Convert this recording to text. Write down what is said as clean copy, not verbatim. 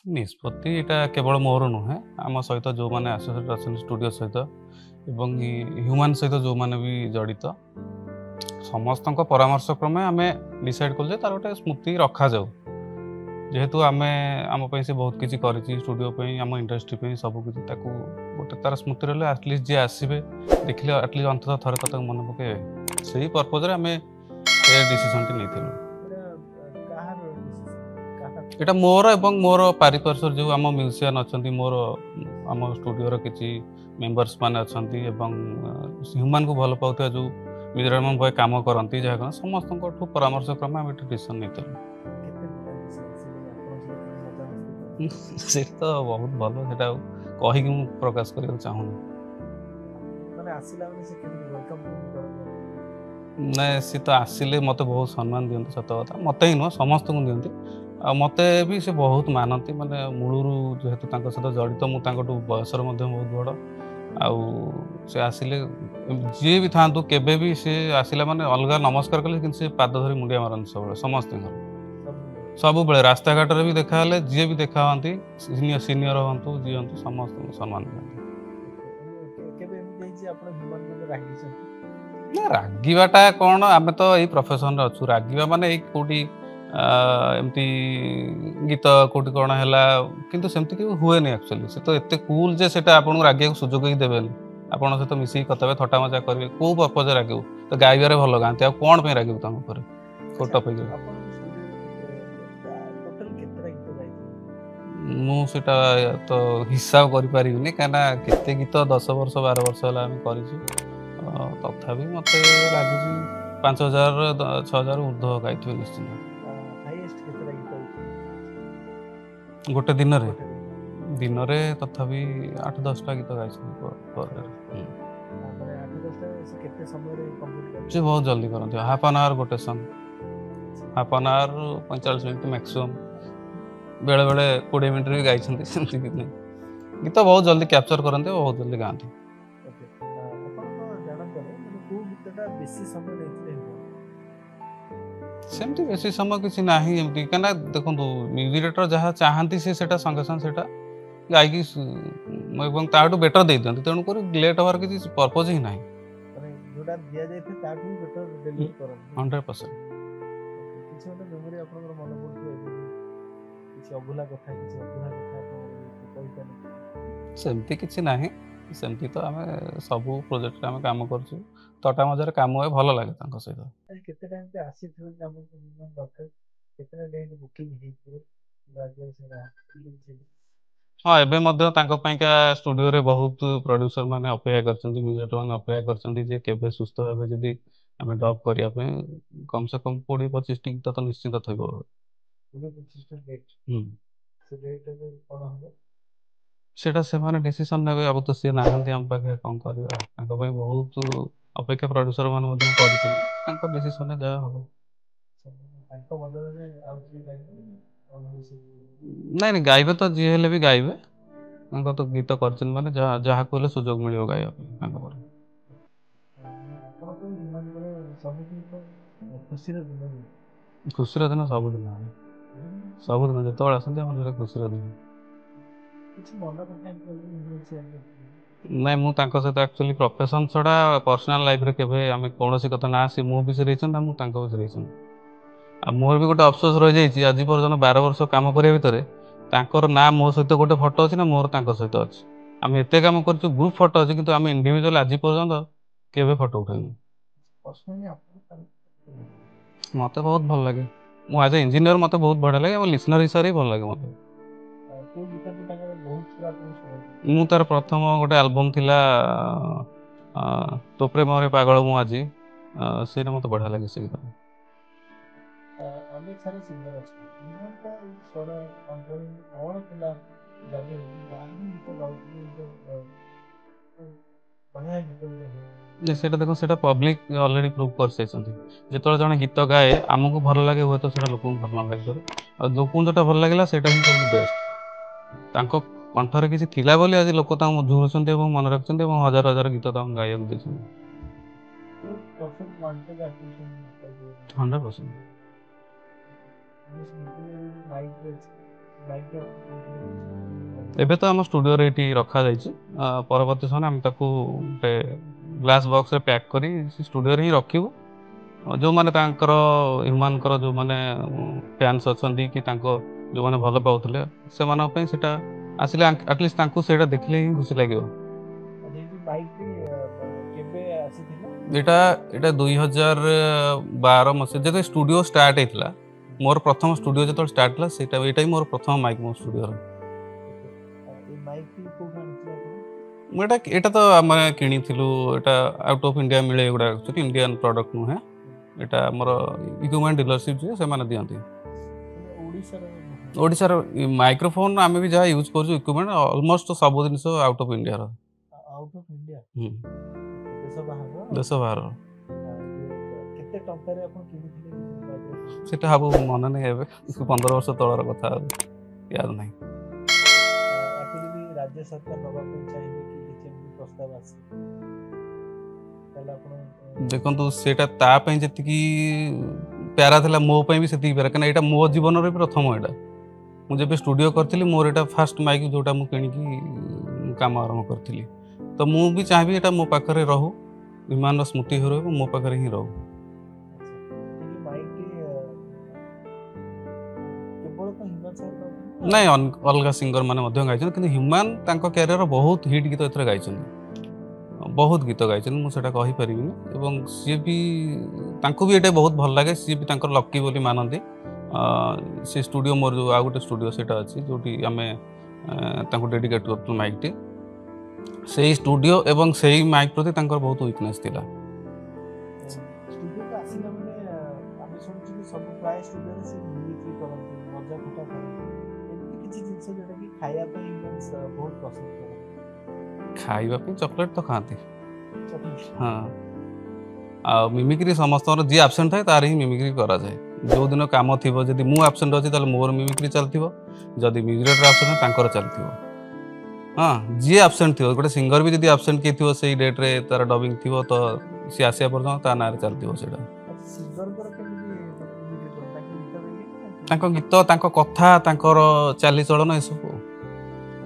ନିଷ୍ପତ୍ତି ଏଇଟା କେବଳ ମୋର ନୁହେଁ, ଆମ ସହିତ ଯେଉଁମାନେ ଆସୋସିଏଟ୍ ଅଛନ୍ତି ଷ୍ଟୁଡ଼ିଓ ସହିତ ଏବଂ ହ୍ୟୁମାନ୍ ସହିତ ଯେଉଁମାନେ ବି ଜଡ଼ିତ, ସମସ୍ତଙ୍କ ପରାମର୍ଶ କ୍ରମେ ଆମେ ଡିସାଇଡ଼୍ କଲୁ ଯେ ତାର ଗୋଟେ ସ୍ମୃତି ରଖାଯାଉ। ଯେହେତୁ ଆମ ପାଇଁ ସେ ବହୁତ କିଛି କରିଛି ଷ୍ଟୁଡ଼ିଓ ପାଇଁ, ଆମ ଇଣ୍ଡଷ୍ଟ୍ରି ପାଇଁ ସବୁକିଛି, ତାକୁ ଗୋଟେ ତାର ସ୍ମୃତି ରହିଲେ ଆଟଲିଷ୍ଟ ଯିଏ ଆସିବେ ଦେଖିଲେ ଆଟଲିଷ୍ଟ ଅନ୍ତତଃ ଥରେ ତ ତାକୁ ମନେ ପକାଇବେ। ସେଇ ପର୍ପଜ୍ରେ ଆମେ ଏ ଡିସିସନ୍‌ଟି ନେଇଥିଲୁ। କାହାର decision? କାହାର? ଏଇଟା ମୋର ଏବଂ ମୋର ପାରିପାର୍ଶ୍ୱରେ ଯେଉଁ ଆମ ମ୍ୟୁଜିସିଆନ୍ ଅଛନ୍ତି, ଆମ ଷ୍ଟୁଡ଼ିଓର କିଛି ମେମ୍ବର୍ସ ମାନେ ଅଛନ୍ତି ଏବଂ ହ୍ୟୁମାନ୍‌କୁ ଭଲ ପାଉଥିବା ଯେଉଁ ମ୍ୟୁଜିସିଆନ୍ ବୟ କାମ କରନ୍ତି, ଯାହା କରନ୍ତି, ସମସ୍ତଙ୍କଠୁ ପରାମର୍ଶ କ୍ରମେ ଆମେ ଏଠି ଡିସିସନ୍ ନେଇଥିଲୁ। କେତେ ଭଲ ମିଶିଲେ ଆପଣଙ୍କ ସହିତ ମଜାମସ୍ତି କରନ୍ତି? ସେଇଟା ତ ବହୁତ ଭଲ, ସେଇଟା ଆଉ କହିକି ମୁଁ ପ୍ରକାଶ କରିବାକୁ ଚାହୁଁନି। ମାନେ ଆସିଲା ମାନେ ସେ କେମିତି ୱେଲକମ୍ କେମିତି କରନ୍ତି? ନାଇଁ, ସିଏ ତ ଆସିଲେ ମୋତେ ବହୁତ ସମ୍ମାନ ଦିଅନ୍ତି, ସତ କଥା। ମୋତେ ହିଁ ନୁହଁ, ସମସ୍ତଙ୍କୁ ଦିଅନ୍ତି। ଆଉ ମୋତେ ବି ସେ ବହୁତ ମାନନ୍ତି, ମାନେ ମୂଳରୁ ଯେହେତୁ ତାଙ୍କ ସହିତ ଜଡ଼ିତ, ମୁଁ ତାଙ୍କଠୁ ବୟସରେ ମଧ୍ୟ ବହୁତ ବଡ଼। ଆଉ ସେ ଆସିଲେ ଯିଏ ବି ଥାଆନ୍ତୁ, କେବେ ବି ସେ ଆସିଲା ମାନେ ଅଲଗା ନମସ୍କାର କଲେ, କିନ୍ତୁ ସେ ପାଦ ଧରି ମୁଣ୍ଡିଆ ମାରନ୍ତି ସବୁବେଳେ ସମସ୍ତଙ୍କର। ସବୁବେଳେ ରାସ୍ତାଘାଟରେ ବି ଦେଖାହେଲେ ଯିଏ ବି ଦେଖା ହୁଅନ୍ତି, ସିନିୟର ହୁଅନ୍ତୁ, ଯିଏ ହୁଅନ୍ତୁ, ସମସ୍ତଙ୍କୁ ସମ୍ମାନ ଦିଅନ୍ତି। କେବେ ଏମିତି ହେଇଛି ଆପଣ ହ୍ୟୁମାନ୍ କେବେ ରାଗିଛନ୍ତି? ନା, ରାଗିବାଟା କ'ଣ, ଆମେ ତ ଏଇ ପ୍ରଫେସନ୍‌ରେ ଅଛୁ। ରାଗିବା ମାନେ ଏଇ କୋଉଠି ଏମିତି ଗୀତ କୋଉଠି କ'ଣ ହେଲା, କିନ୍ତୁ ସେମିତି କେବେ ହୁଏନି ଆକ୍ଚୁଆଲି। ସେ ତ ଏତେ କୁଲ୍ ଯେ ସେଇଟା ଆପଣଙ୍କୁ ରାଗିବାକୁ ସୁଯୋଗ ହିଁ ଦେବେନି। ଆପଣଙ୍କ ସହିତ ମିଶିକି କଥା ହେବେ, ଥଟ୍ଟା ମଜା କରିବେ। କୋଉ ପର୍ପଜ୍‌ରେ ରାଗିବୁ? ତ ଗାଇବାରେ ଭଲ ଗାଆନ୍ତି, ଆଉ କ'ଣ ପାଇଁ ରାଗିବୁ ତାଙ୍କ ଉପରେ? କୋଉ ଆଚ୍ଛା, ଟପିକ୍‌ରେ? ଆପଣଙ୍କ ଷ୍ଟୁଡ଼ିଓରେ ଟୋଟାଲ କେତେଟା ଗୀତ ଗାଇଛନ୍ତି? ମୁଁ ସେଇଟା ତ ହିସାବ କରିପାରିବିନି, କାହିଁକିନା କେତେ ଗୀତ 10 ବର୍ଷ 12 ବର୍ଷ ହେଲା ଆମେ କରିଛୁ। ତଥାପି ମୋତେ ଲାଗୁଛି 5000 6000 ଉର୍ଦ୍ଧ୍ୱ ଗାଇଥିବେ ନିଶ୍ଚିନ୍ତ। ହାଇଏଷ୍ଟ କେତେଟା ଗୀତ ହେଇଛି? ଗୋଟେ ଦିନରେ ଗୋଟେ ଦିନ। ଦିନରେ ତଥାପି 8-10ଟା ଗୀତ ଗାଇଛନ୍ତି ପର୍ ଡେରେ। ତାପରେ 8-10ଟା ସେ କେତେ ସମୟରେ କମ୍ପ୍ଲିଟ୍ ସେ କରିଦିଅନ୍ତି? ବହୁତ ଜଲ୍ଦି କରନ୍ତି, ହାଫ୍ ଆନ୍ ଆୱାର ଗୋଟେ ସଙ୍ଗ୍, ହାଫ୍ ଆନ୍ ଆୱାର 45 ମିନିଟ୍ ମ୍ୟାକ୍ସିମମ୍। ବେଳେବେଳେ 20 ମିନିଟ୍ରେ ବି ଗାଇଛନ୍ତି, ସେମିତି କିଛି ନାହିଁ। ଗୀତ ବହୁତ ଜଲ୍ଦି କ୍ୟାପଚର୍ କରନ୍ତି ଆଉ ବହୁତ ଜଲ୍ଦି ଗାଆନ୍ତି। ଓକେ, ଆପଣଙ୍କ ଜାଣନ୍ତରେ ମାନେ କୋଉ ଗୀତଟା ବେଶୀ ସମୟ ନେଇଥିଲେ ହ୍ୟୁମାନ୍? ସେମିତି ବେଶୀ ସମୟ କିଛି ନାହିଁ ଏମିତି, କାହିଁକିନା ଦେଖନ୍ତୁ ମ୍ୟୁଜିକ୍ ଡାଇରେକ୍ଟର ଯାହା ଚାହାନ୍ତି ସେ ସେଇଟା ସଙ୍ଗେ ସଙ୍ଗେ ସେଇଟା ଗାଇକି ଏବଂ ତାଠୁ ବେଟର୍ ଦେଇଦିଅନ୍ତି। ତେଣୁକରି ଲେଟ୍ ହେବାର କିଛି ପର୍ପୋଜ୍ ହିଁ ନାହିଁ। ମାନେ ଯୋଉଟା ଦିଆଯାଇଥାଏ ତାଠୁ ବି ବେଟର ଡେଲିଭର କରନ୍ତି। 100%। କିଛି ଗୋଟେ ମେମୋରି ଆପଣଙ୍କର ମନେ ପଡୁଥିବ ଏବେ ବି, କିଛି ଅଭୁଲା କଥା, କିଛି ଅଭୁଲା କଥା ଆପଣଙ୍କର କହିପାରିବେ? ସେମିତି କିଛି ନାହିଁ। ସେମିତି ତ ଆମେ ସବୁ ପ୍ରୋଜେକ୍ଟରେ ଆମେ କାମ କରୁଛୁ। ଥଟ୍ଟା ମଜାରେ କାମ ହୁଏ, ଭଲ ଲାଗେ ତାଙ୍କ ସହିତ। କେତେଟା ଏମିତି ଆସିଥିବ ଯେ ଆମକୁ ଦରକାର, କେତେଟା ଡେଟ୍ ବୁକିଂ ହେଇଥିବ? ହଁ, ଏବେ ମଧ୍ୟ ତାଙ୍କ ପାଇଁକା ଷ୍ଟୁଡ଼ିଓରେ ବହୁତ ପ୍ରଡ୍ୟୁସର ମାନେ ଅପେକ୍ଷା କରିଛନ୍ତି, ମ୍ୟୁଜିକ୍ ମାନେ ଅପେକ୍ଷା କରିଛନ୍ତି ଯେ କେବେ ସୁସ୍ଥ ଭାବେ ଯଦି ଆମେ ଡବ୍ କରିବା ପାଇଁ କମ୍ ସେ କମ୍ 20-25ଟି ଗୀତ ତ ନିଶ୍ଚିନ୍ତ ଥିବ। 20-25ଟା ଡେଟ୍। ହୁଁ। ସେ ଡେଟ୍ ଏବେ କ'ଣ ହବ? ସେଇଟା ସେମାନେ ଡିସିସନ୍ ନେବେ। ଆଉ ତ ସିଏ ନାହାନ୍ତି ଆମ ପାଖରେ, କ'ଣ କରିବା? ତାଙ୍କ ପାଇଁ ବହୁତ ଅପେକ୍ଷା ପ୍ରଡ୍ୟୁସର ମାନେ ମଧ୍ୟ କରିଛନ୍ତି। ତାଙ୍କ ଡିସିସନ୍‌ରେ ଯାହା ହବ। ତାଙ୍କ ବଦଳରେ ଆଉ କିଏ ଗାଇବେ? ନାଇଁ, ଗାଇବେ ତ ଯିଏ ହେଲେ ବି ଗାଇବେ। ତାଙ୍କ ତ ଗୀତ କରିଛନ୍ତି ମାନେ ଯାହାକୁ ହେଲେ ସୁଯୋଗ ମିଳିବ ଗାଇବା ପାଇଁ ତାଙ୍କ ପରେ। ଆପଣଙ୍କ ହ୍ୟୁମାନ୍‌ଙ୍କର ସବୁଦିନ ତ ଖୁସିର ଦିନ ହୁଏ। ଖୁସିର ଦିନ ସବୁଦିନ ହୁଏ। ସବୁଦିନ ଯେତେବେଳେ ଆସନ୍ତି ଆମର ସେଇଟା ଖୁସିର ଦିନ। କିଛି ମନ କଥା ନାଇଁ, ମୁଁ ତାଙ୍କ ସହିତ ଆକ୍ଚୁଆଲି ପ୍ରଫେସନ୍ ଛଡ଼ା ପର୍ସନାଲ୍ ଲାଇଫ୍‌ରେ କେବେ ଆମେ କୌଣସି କଥା ନା ସେ ମୋ ବିଷୟରେ ହେଇଛନ୍ତି ନା ମୁଁ ତାଙ୍କ ବିଷୟରେ ହେଇଛନ୍ତି। ଆଉ ମୋର ବି ଗୋଟେ ଅଫସୋସ ରହିଯାଇଛି, ଆଜି ପର୍ଯ୍ୟନ୍ତ 12 ବର୍ଷ କାମ କରିବା ଭିତରେ ତାଙ୍କର ନା ମୋ ସହିତ ଗୋଟେ ଫଟୋ ଅଛି ନା ମୋର ତାଙ୍କ ସହିତ ଅଛି। ଆମେ ଏତେ କାମ କରିଛୁ, ଗ୍ରୁପ୍ ଫଟୋ ଅଛି, କିନ୍ତୁ ଆମେ ଇଣ୍ଡିଭିଜୁଆଲ୍ ଆଜି ପର୍ଯ୍ୟନ୍ତ କେବେ ଫଟୋ ଉଠେଇନୁ। ମୋତେ ବହୁତ ଭଲ ଲାଗେ। ମୁଁ ଆଜ୍ ଏ ଇଞ୍ଜିନିୟର ମୋତେ ବହୁତ ବଢ଼ିଆ ଲାଗେ, ଏବଂ ଲିସନର ହିସାବରେ ବି ଭଲ ଲାଗେ ମୋତେ। ମୁଁ ତାର ପ୍ରଥମ ଗୋଟେ ଆଲବମ୍ ଥିଲା ତୋ ପ୍ରେମରେ ପାଗଳ ମୁଁ ଆଜି, ସେଇଟା ମୋତେ ବଢ଼ିଆ ଲାଗେ ସେ ଗୀତ। ଅନେକ ସାରା ସିଙ୍ଗର ଅଛନ୍ତି, ହ୍ୟୁମାନ୍‌ଙ୍କ ସ୍ୱର କଣ୍ଟ୍ରୋଲ କ'ଣ ଥିଲା ଯାଦୁ? ଗୀତ ଗାଉଥିଲେ ବଢ଼ିଆ ଗୀତ ଗୁଡ଼ା ହୁଏ। ଯେ ସେଇଟା ଦେଖ, ସେଇଟା ପବ୍ଲିକ୍ ଅଲରେଡ଼ି ପ୍ରୁଭ୍ କରିସାରିଛନ୍ତି। ଯେତେବେଳେ ଜଣେ ଗୀତ ଗାଏ ଆମକୁ ଭଲ ଲାଗେ, ହୁଏତ ସେଇଟା ଲୋକଙ୍କୁ ଭଲ ନ ଲାଗିପାରେ, ଆଉ ଲୋକଙ୍କୁ ଯୋଉଟା ଭଲ ଲାଗିଲା ସେଇଟା ହିଁ ସବୁଠୁ ବେଷ୍ଟ। ତାଙ୍କ କଣ୍ଠରେ କିଛି ଥିଲା ବୋଲି ଆଜି ଲୋକ ତାଙ୍କୁ ଝୁରୁଛନ୍ତି ଏବଂ ମନେ ରଖିଛନ୍ତି ଏବଂ ହଜାର ହଜାର ଗୀତ ତାଙ୍କୁ ଗାଇବାକୁ ଦେଇଛନ୍ତି। 100%। ମାଇକ୍ ଏବେ ତ ଆମ ଷ୍ଟୁଡ଼ିଓରେ ଏଠି ରଖାଯାଇଛି। ପରବର୍ତ୍ତୀ ସମୟରେ ଆମେ ତାକୁ ଗୋଟେ ଗ୍ଲାସ୍ ବକ୍ସରେ ପ୍ୟାକ୍ କରି ଷ୍ଟୁଡ଼ିଓରେ ହିଁ ରଖିବୁ। ଯେଉଁମାନେ ତାଙ୍କର ହ୍ୟୁମାନଙ୍କର ଯେଉଁମାନେ ଫ୍ୟାନ୍ସ ଅଛନ୍ତି କି ତାଙ୍କ ଯେଉଁମାନେ ଭଲ ପାଉଥିଲେ ସେମାନଙ୍କ ପାଇଁ ସେଇଟା ଆସିଲେ ଆଟଲିଷ୍ଟ ତାଙ୍କୁ ସେଇଟା ଦେଖିଲେ ହିଁ ଖୁସି ଲାଗିବ। ମାଇକ୍ କେବେ ଆସିଥିଲା? ଏଇଟା 2012 ମସିହା ଯେତେବେଳେ ଷ୍ଟୁଡ଼ିଓ ଷ୍ଟାର୍ଟ ହେଇଥିଲା, ମୋର ପ୍ରଥମ ଷ୍ଟୁଡ଼ିଓ ଯେତେବେଳେ ଷ୍ଟାର୍ଟ ହେଲା ଏଇଟା ହିଁ ମୋର ପ୍ରଥମ ମାଇକ୍ ମୋ ଷ୍ଟୁଡ଼ିଓର। ମୁଁ ଏଇଟା ତ ଆମେ କିଣିଥିଲୁ, ଏଇଟା ଆଉଟ୍ ଅଫ୍ ଇଣ୍ଡିଆ ମିଳେ, ଏଗୁଡ଼ା ଆକ୍ଚୁଆଲି ଇଣ୍ଡିଆନ୍ ପ୍ରଡକ୍ଟ ନୁହେଁ। ଏଇଟା ଆମର ଇକ୍ୟୁପମେଣ୍ଟ ଡିଲରସିପ୍ ଯିଏ ସେମାନେ ଦିଅନ୍ତି। ଓଡ଼ିଶାର ମାଇକ୍ରୋଫୋନ୍ ଆମେ ବି ଯାହା ୟୁଜ୍ କରୁଛୁ ଇକ୍ୟୁପମେଣ୍ଟ ଅଲମୋଷ୍ଟ ସବୁ ଜିନିଷ ଆଉଟ୍ ଅଫ୍ ଇଣ୍ଡିଆର। ଦେଶ ବାହାର। ସେଟା ହବ ମନେ ନାହିଁ, ଏବେ 15 ବର୍ଷ ତଳର କଥା, ୟାଦ ନାହିଁ। ରାଜ୍ୟ ସରକାର ନବା ପାଇଁ ଚାହିଁବେ କି କିଛି ପ୍ରସ୍ତାବ ଆସେ? ଦେଖନ୍ତୁ ସେଇଟା ତା ପାଇଁ ଯେତିକି ପ୍ୟାରା ଥିଲା ମୋ ପାଇଁ ବି ସେତିକି ପ୍ୟାରା, କାହିଁକିନା ଏଇଟା ମୋ ଜୀବନରେ ବି ପ୍ରଥମ। ଏଇଟା ମୁଁ ଯେବେ ଷ୍ଟୁଡ଼ିଓ କରିଥିଲି ମୋର ଏଇଟା ଫାଷ୍ଟ ମାଇକ୍ ଯେଉଁଟା ମୁଁ କିଣିକି କାମ ଆରମ୍ଭ କରିଥିଲି। ତ ମୁଁ ବି ଚାହିଁବି ଏଇଟା ମୋ ପାଖରେ ରହୁ, ବିମାନର ସ୍ମୃତି ହୋଇ ରହିବ, ମୋ ପାଖରେ ହିଁ ରହୁ। ନାଇଁ, ଅଲଗା ସିଙ୍ଗର ମାନେ ମଧ୍ୟ ଗାଇଛନ୍ତି, କିନ୍ତୁ ହ୍ୟୁମାନ ତାଙ୍କ କ୍ୟାରିୟର ବହୁତ ହିଟ୍ ଗୀତ ଏଥିରେ ଗାଇଛନ୍ତି, ବହୁତ ଗୀତ ଗାଇଛନ୍ତି, ମୁଁ ସେଇଟା କହିପାରିବିନି। ଏବଂ ସିଏ ବି ତାଙ୍କୁ ବି ଏଇଟା ବହୁତ ଭଲ ଲାଗେ, ସିଏ ବି ତାଙ୍କର ଲକି ବୋଲି ମାନନ୍ତି। ସେ ଷ୍ଟୁଡ଼ିଓ ମୋର ଯେଉଁ ଆଉ ଗୋଟେ ଷ୍ଟୁଡ଼ିଓ ସେଇଟା ଅଛି ଯେଉଁଠି ଆମେ ତାଙ୍କୁ ଡେଡିକେଟ୍ କରୁଥିଲୁ ମାଇକ୍ଟି, ସେଇ ଷ୍ଟୁଡ଼ିଓ ଏବଂ ସେଇ ମାଇକ୍ ପ୍ରତି ତାଙ୍କର ବହୁତ ୱିକନେସ୍ ଥିଲା। ଖାଇବା ପାଇଁ ଚକୋଲେଟ୍ ତ ଖାଆନ୍ତି, ହଁ। ଆଉ ମିମିକ୍ରି ସମସ୍ତଙ୍କର, ଯିଏ ଆବସେଣ୍ଟ ଥାଏ ତାର ହିଁ ମିମିକ୍ରି କରାଯାଏ। ଯେଉଁଦିନ କାମ ଥିବ, ଯଦି ମୁଁ ଆବସେଣ୍ଟ ଅଛି ତାହେଲେ ମୋର ମିମିକ୍ରି ଚାଲିଥିବ, ଯଦି ମ୍ୟୁଜିକ୍ ଆବସେଣ୍ଟ ତାଙ୍କର ଚାଲିଥିବ। ହଁ, ଯିଏ ଆବସେଣ୍ଟ ଥିବ, ଗୋଟେ ସିଙ୍ଗର ବି ଯଦି ଆବସେଣ୍ଟ କିଏ ଥିବ ସେଇ ଡେଟ୍ରେ ତାର ଡବିଂ ଥିବ, ତ ସିଏ ଆସିବା ପର୍ଯ୍ୟନ୍ତ ତା ନାଁରେ ଚାଲିଥିବ ସେଇଟା। ତାଙ୍କ ଗୀତ, ତାଙ୍କ କଥା, ତାଙ୍କର ଚାଲିଚଳନ ଏସବୁ